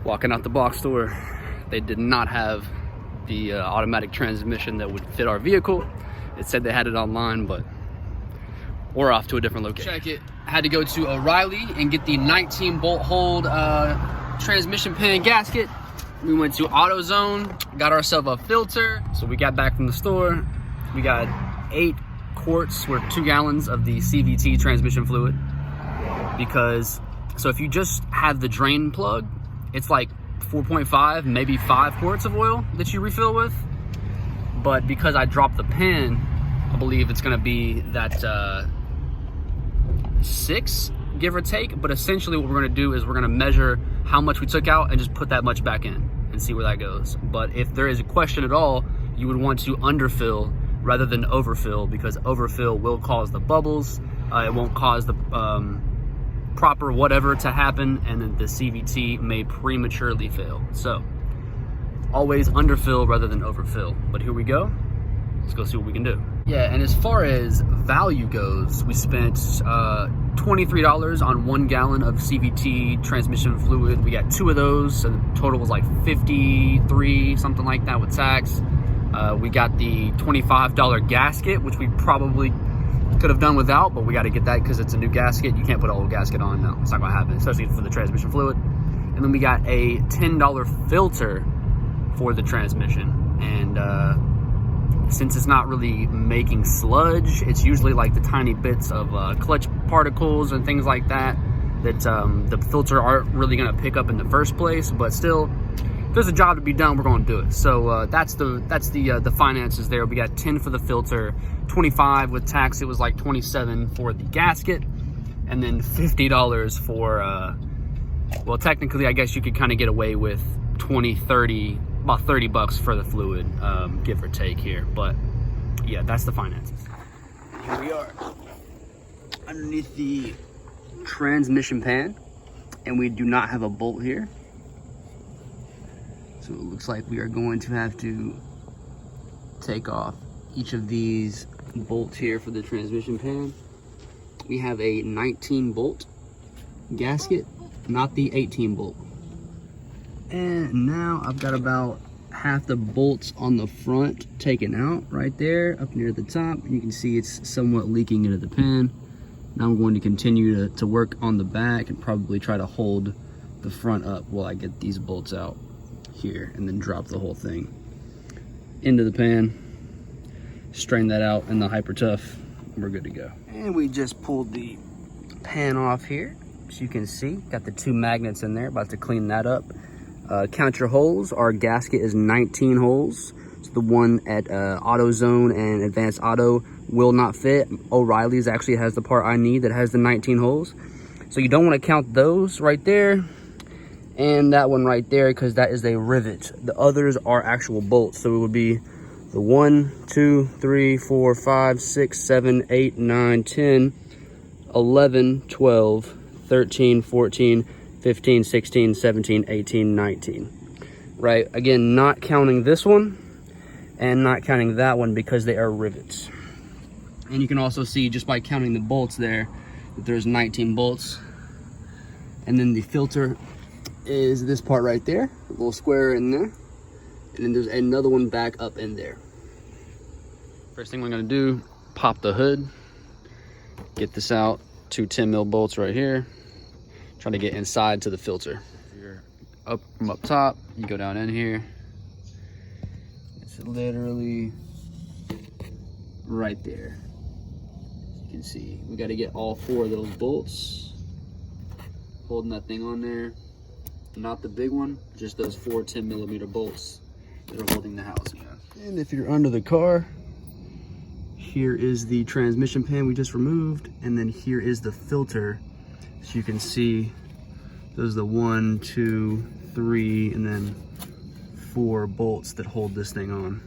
Walking out the box store, they did not have the automatic transmission that would fit our vehicle. It said they had it online, but we're off to a different location. Check it. I had to go to O'Reilly and get the 19 bolt hold transmission pan gasket. We went to AutoZone, got ourselves a filter. So we got back from the store. We got 8 quarts or 2 gallons of the CVT transmission fluid. Because, so if you just have the drain plug, it's like 4.5, maybe 5 quarts of oil that you refill with. But because I dropped the pan, I believe it's gonna be that 6, give or take. But essentially what we're gonna do is we're gonna measure how much we took out and just put that much back in and see where that goes. But if there is a question at all, you would want to underfill rather than overfill, because overfill will cause the bubbles. It won't cause the proper whatever to happen, and then the CVT may prematurely fail. So always underfill rather than overfill. But here we go. Let's go see what we can do. Yeah, and as far as value goes, we spent $23 on 1 gallon of CVT transmission fluid. We got 2 of those, so the total was like 53, something like that with tax. We got the $25 gasket, which we probably could have done without, but we got to get that because it's a new gasket. You can't put an old gasket on. No, it's not gonna happen, especially for the transmission fluid. And then we got a $10 filter for the transmission. And since it's not really making sludge, it's usually like the tiny bits of clutch particles and things like that that the filter aren't really gonna pick up in the first place. But still, if there's a job to be done, we're gonna do it. So that's the finances there. We got 10 for the filter, 25 with tax. It was like 27 for the gasket, and then $50 for well, technically I guess you could kind of get away with 20, 30, about 30 bucks for the fluid, give or take here. But yeah, that's the finances. Here we are underneath the transmission pan, and we do not have a bolt here. So it looks like we are going to have to take off each of these bolts here for the transmission pan. We have a 19 bolt gasket, not the 18 bolt. And now I've got about half the bolts on the front taken out right there up near the top. You can see it's somewhat leaking into the pan. Now I'm going to continue to work on the back and probably try to hold the front up while I get these bolts out here, and then drop the whole thing into the pan, strain that out in the Hyper Tough, we're good to go. And we just pulled the pan off here, as you can see. Got the 2 magnets in there, about to clean that up. Count your holes. Our gasket is 19 holes. So the one at AutoZone and Advanced Auto will not fit. O'Reilly's actually has the part I need that has the 19 holes. So you don't want to count those right there and that one right there, because that is a rivet. The others are actual bolts. So it would be the 1, 2, 3, 4, 5, 6, 7, 8, 9, 10, 11, 12, 13, 14, 15, 16, 17, 18, 19. Right? Again, not counting this one and not counting that one because they are rivets. And you can also see just by counting the bolts there that there's 19 bolts. And then the filter is this part right there, a little square in there. And then there's another one back up in there. First thing we're gonna do, pop the hood, get this out, 2 10mm bolts right here. Trying to get inside to the filter. You're up from up top, you go down in here. It's literally right there. You can see, we gotta get all 4 of those bolts, holding that thing on there. Not the big one, just those 4 10mm bolts that are holding the housing up. And if you're under the car, here is the transmission pan we just removed, and then here is the filter. So you can see those are the 1, 2, 3, and then 4 bolts that hold this thing on.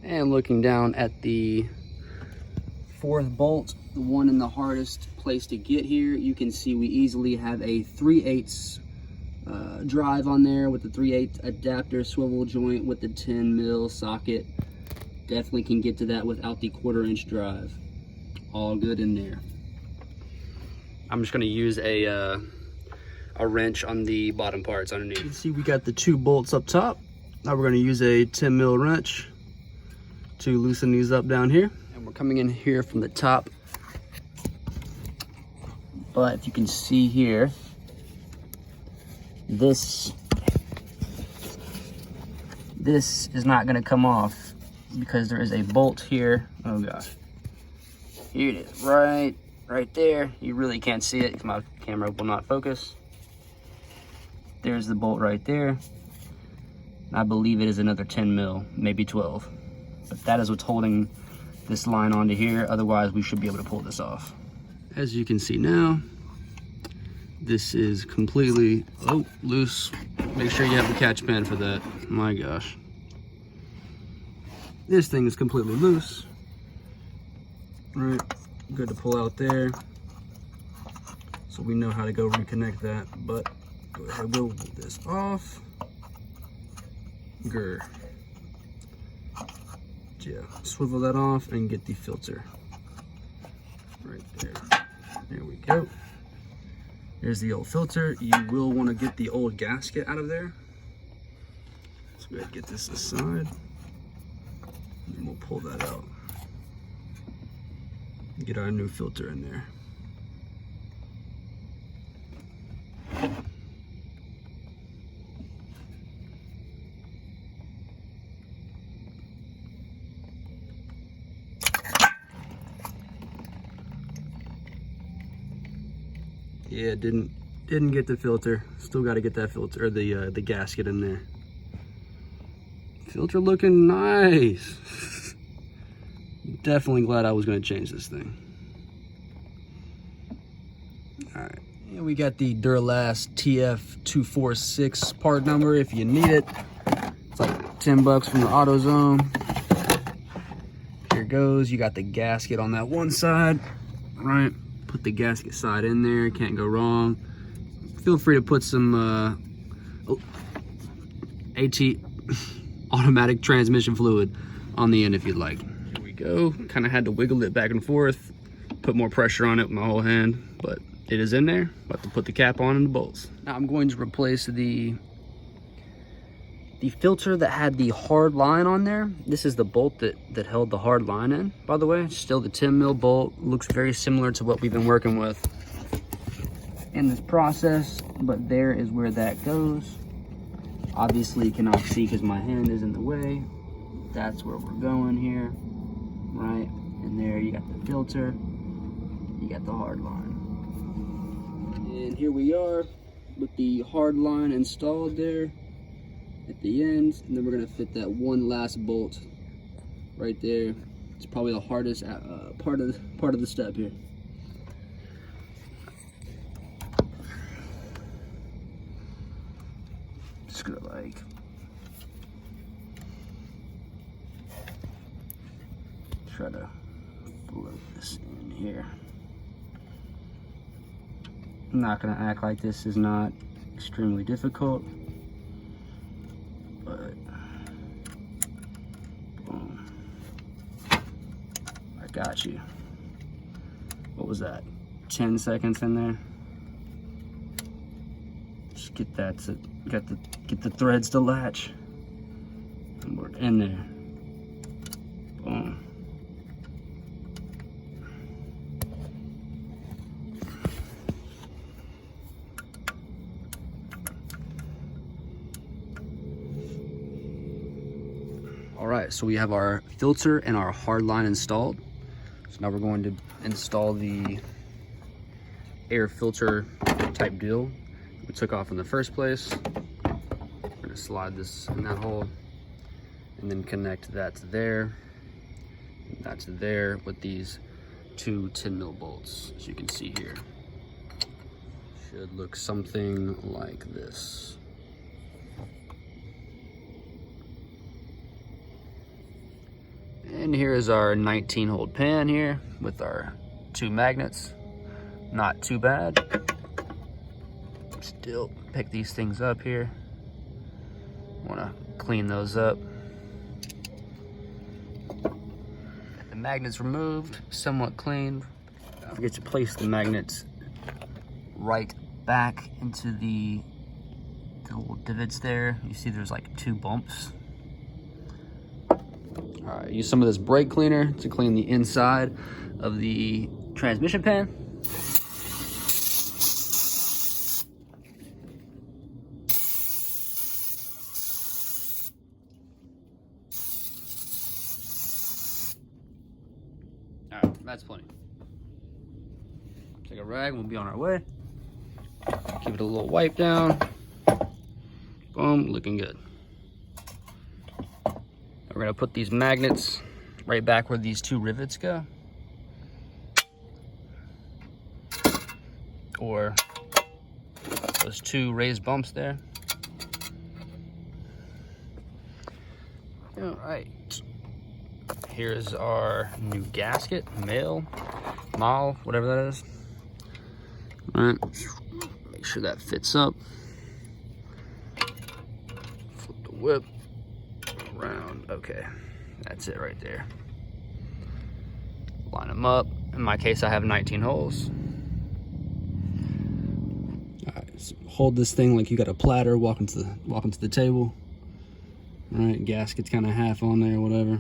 And looking down at the 4th bolt, the one in the hardest place to get here, you can see we easily have a 3/8 drive on there with the 3/8 adapter swivel joint with the 10mm socket. Definitely can get to that without the 1/4" drive. All good in there. I'm just gonna use a a wrench on the bottom parts underneath. You can see we got the 2 bolts up top. Now we're gonna use a 10 mil wrench to loosen these up down here. And we're coming in here from the top. But if you can see here, this is not gonna come off because there is a bolt here. Oh gosh. Here it is, right there. You really can't see it because my camera will not focus. There's the bolt right there. I believe it is another 10 mil, maybe 12. But that is what's holding this line onto here. Otherwise, we should be able to pull this off. As you can see now, this is completely loose. Make sure you have the catch pan for that. My gosh. This thing is completely loose. Right, good to pull out there. So we know how to go reconnect that, but go ahead, we'll move this off. Grr. Yeah, swivel that off and get the filter. Right there. There we go. Here's the old filter. You will want to get the old gasket out of there. So go ahead and get this aside. And we'll pull that out. Get our new filter in there. Yeah, didn't get the filter. Still got to get that filter, or the gasket in there. Filter looking nice. Definitely glad I was going to change this thing. All right, and we got the Duralast TF246 part number if you need it. It's like 10 bucks from the AutoZone. Here goes. You got the gasket on that one side, right? Put the gasket side in there, can't go wrong. Feel free to put some AT automatic transmission fluid on the end if you'd like. Here we go. Kind of had to wiggle it back and forth, put more pressure on it with my whole hand, but it is in there. About to put the cap on and the bolts. Now I'm going to replace the filter that had the hard line on there. This is the bolt that held the hard line in, by the way. Still the 10 mil bolt. Looks very similar to what we've been working with in this process, but there is where that goes. Obviously you cannot see because my hand is in the way. That's where we're going here, right? And there you got the filter, you got the hard line. And here we are with the hard line installed there at the end, and then we're gonna fit that one last bolt right there. It's probably the hardest part of the step here. Just gonna try to float this in here. I'm not gonna act like this is not extremely difficult. But boom, I got you. What was that? 10 seconds in there. Just get that to get the threads to latch, and we're in there. Boom. All right, so we have our filter and our hard line installed. So now we're going to install the air filter type deal we took off in the first place. We're gonna slide this in that hole and then connect that to there, and that to there with these 2 10 mil bolts, as you can see here. Should look something like this. And here is our 19-hole pan here with our 2 magnets. Not too bad. Still pick these things up here. Want to clean those up. The magnets removed, somewhat cleaned. Don't forget to place the magnets right back into the little divots there. You see there's like 2 bumps. All right, use some of this brake cleaner to clean the inside of the transmission pan. All right, that's plenty. Take a rag, we'll be on our way. Give it a little wipe down. Boom, looking good. We're gonna put these magnets right back where these 2 rivets go. Or those 2 raised bumps there. All right. Here's our new gasket, male, whatever that is. All right, make sure that fits up. Flip the whip around. Okay, that's it right there. Line them up. In my case, I have 19 holes. All right, so hold this thing like you got a platter. Walk into the table. All right, gasket's kind of half on there, whatever.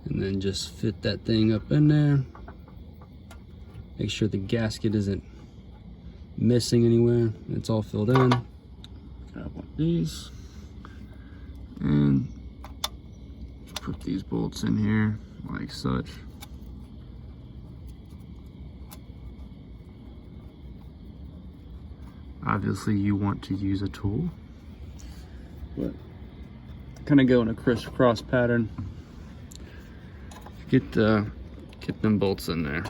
And then just fit that thing up in there. Make sure the gasket isn't missing anywhere. It's all filled in. Grab one of these. And put these bolts in here like such. Obviously you want to use a tool, but kind of go in a crisscross pattern. Get them bolts in there.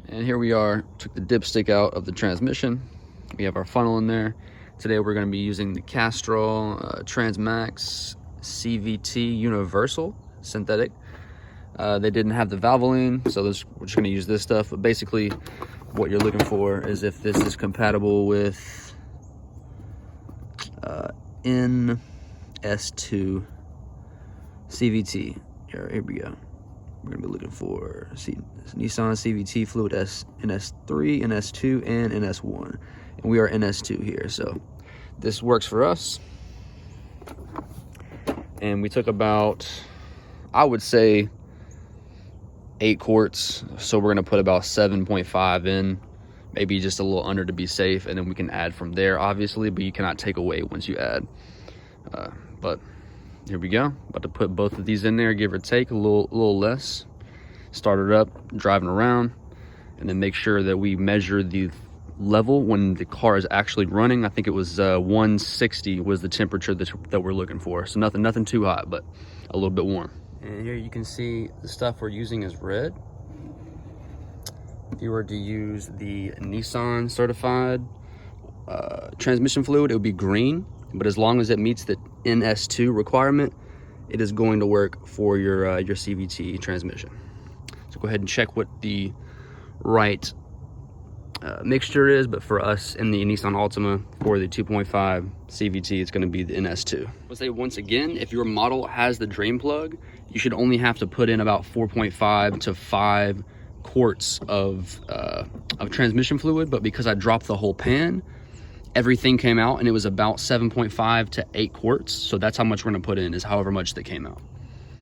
And here we are, took the dipstick out of the transmission. We have our funnel in there. Today we're gonna be using the Castrol Transmax CVT Universal Synthetic. They didn't have the Valvoline, so we're just gonna use this stuff. But basically what you're looking for is if this is compatible with NS2 CVT. Here we go. We're gonna be looking for Nissan CVT fluid NS3, NS2, and NS1. And we are NS2 here, so this works for us. And we took about, I would say, 8 quarts. So we're gonna put about 7.5 in, maybe just a little under to be safe, and then we can add from there, obviously, but you cannot take away once you add. But here we go. About to put both of these in there, give or take a little less. Start it up, driving around, and then make sure that we measure the level when the car is actually running. I think it was 160 was the temperature that we're looking for. So nothing too hot, but a little bit warm. And here you can see the stuff we're using is red. If you were to use the Nissan certified transmission fluid, it would be green. But as long as it meets the NS2 requirement, it is going to work for your CVT transmission. So go ahead and check what the right mixture is, but for us in the Nissan Altima for the 2.5 CVT, it's going to be the NS2. I'll say once again, if your model has the drain plug, you should only have to put in about 4.5 to 5 quarts of transmission fluid, but because I dropped the whole pan, everything came out and it was about 7.5 to 8 quarts. So that's how much we're gonna put in, is however much that came out.